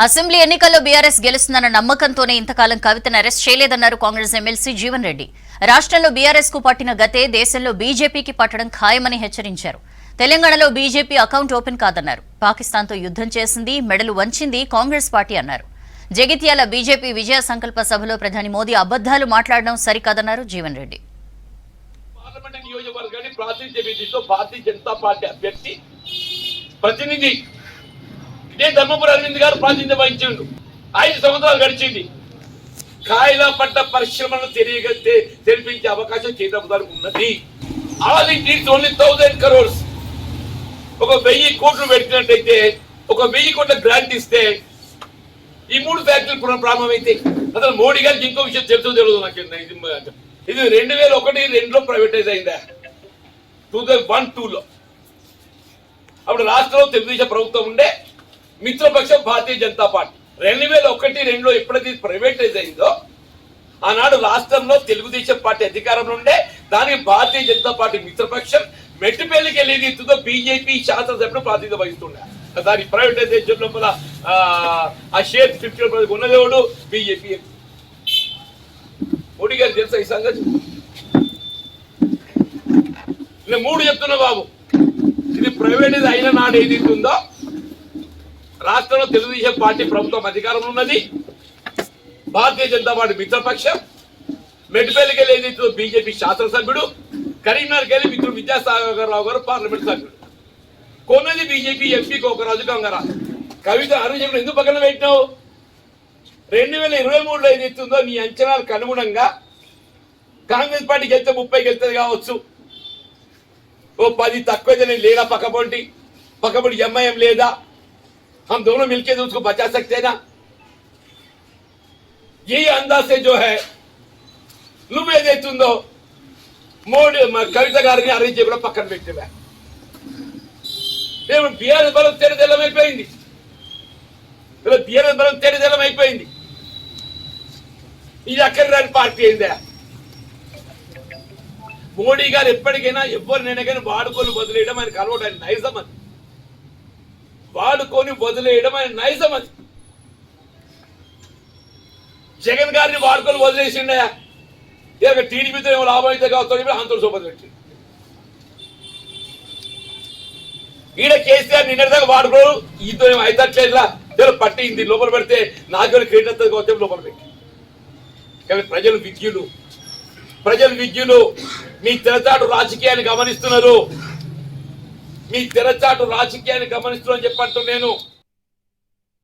Assembly ఎన్నికల్లో BRS గెలుస్తుందన్న నమ్మకంతోనే ఇంతకాలం కవితను అరెస్ట్ చేయలేదన్నారు కాంగ్రెస్ ఎమ్మెల్సీ జీవన్ రెడ్డి. రాష్ట్రంలో బీఆర్ఎస్ కు పట్టిన గతే దేశంలో బీజేపీకి పట్టడం ఖాయమని హెచ్చరించారు. తెలంగాణలో బీజేపీ అకౌంట్ ఓపెన్ కాదన్నారు. పాకిస్తాన్తో యుద్ధం చేసింది, మెడలు వంచింది కాంగ్రెస్ పార్టీ అన్నారు. జగిత్యాల బీజేపీ విజయ సంకల్ప సభలో ప్రధాని మోదీ అబద్దాలు మాట్లాడడం సరికాదన్నారు జీవన్ రెడ్డి. ఇదే ధర్మపురి అరవింద్ గారు ప్రాతినిధ్యం వహించిండు. 5 సంవత్సరాలు గడిచింది. కాయల పడ్డ పరిశ్రమను తెరిపించే అవకాశం కేంద్ర ప్రభుత్వానికి ఉన్నది. All it needs only 1000 crores. ఒక 1000 కోట్లు పెట్టినట్టయితే, ఒక 1000 కోట్ల గ్రాంట్ ఇస్తే ఈ 3 ఫ్యాక్టరీలు పునఃప్రారంభమైతే అసలు మోడీ గారికి ఇంకో విషయం తెలియదు నాకు. ఇది 2001-2లో ప్రైవేటైజ్ అయిందా, 2001-2లో. అప్పుడు రాష్ట్రంలో తెలుగుదేశం ప్రభుత్వం ఉండే, మిత్రపక్షం భారతీయ జనతా పార్టీ. 2001-2లో ఎప్పుడైతే ప్రైవేటైజ్ అయిందో ఆనాడు రాష్ట్రంలో తెలుగుదేశం పార్టీ అధికారంలో ఉండే, దానికి భారతీయ జనతా పార్టీ మిత్రపక్షం మెట్టుపల్లికి వెళ్ళేది బీజేపీ శాసనసభ్యుడు ప్రాతినిధ్యం వహిస్తుండే. దాని ప్రైవేటైజేషన్ లోపల ఆ షేర్ 50% ఉన్నదేవుడు బీజేపీ. మోడీ గారు తెలుసా ఈ సంగతి? నేను 3 చెప్తున్నా బాబు. ఇది ప్రైవేటైజ్ అయిన నాడు ఏదైతే ఉందో, రాష్ట్రంలో తెలుగుదేశం పార్టీ ప్రభుత్వం అధికారంలో ఉన్నది, భారతీయ జనతా పార్టీ మిత్రపక్షం, మెట్పల్లికి వెళ్ళి ఏదైతే బీజేపీ శాసనసభ్యుడు, కరీంనగర్కి వెళ్ళి మిత్రుడు విద్యాసాగర్ రావు గారు పార్లమెంట్ సభ్యుడు, కొన్నది బీజేపీ ఎంపీ కోకరాజు గంగరాజు. కవిత అరుణ్ ఎందుకు పక్కన పెట్టినావు? 2023లో ఏదైతే ఉందో నీ అంచనాలకు అనుగుణంగా కాంగ్రెస్ పార్టీకి వెళ్తే 30 వెళ్తుంది కావచ్చు, ఓ 10 తక్కువ లేదా, పక్కపొంటి ఎంఐఎం లేదా, हम दोनों मिलकर उसको बचा सकते हैं ना. यही अंदाज से जो है నువ్వేదైతుందో మోడీ కవిత గారిని అరేంజ్ చేయడం పక్కన పెట్టేవా. మేము బీఆర్ఎస్ బలం తెరదెల్లమైపోయింది. బీఆర్ఎస్ బలం తెరదెల్లమైపోయింది. ఇది అక్కడ రాని పార్టీ అయిందా? మోడీ గారు ఎప్పటికైనా ఎవరినైనా కానీ వాడుకొని వదిలేయడం ఆయనకు అలవాటు, ఆయన నైజం అది. వాడుకొని వదిలేయడం ఆయన నైజం అది. జగన్ గారిని వాడుకొని వదిలేసిండయా, ఇక టీడీపీతో ఏమో లాభం అయితే కావచ్చు అంతలో సోపతి పెట్టి ఈడ కేసీఆర్ నిన్నటిదాకా వాడుకోరు, ఈతో ఏమో అయితట్లేదులా పట్టింది లోపల పెడితే నాకు క్రియేట్ అవుతుంది కావచ్చు లోపల పెట్టి. కానీ ప్రజలు విజ్ఞులు మీ తెరచాటు రాజకీయాన్ని గమనిస్తున్నారు, మీ తెరచాటు రాజకీయాన్ని గమనిస్తున్నారని చెప్పంటూ నేను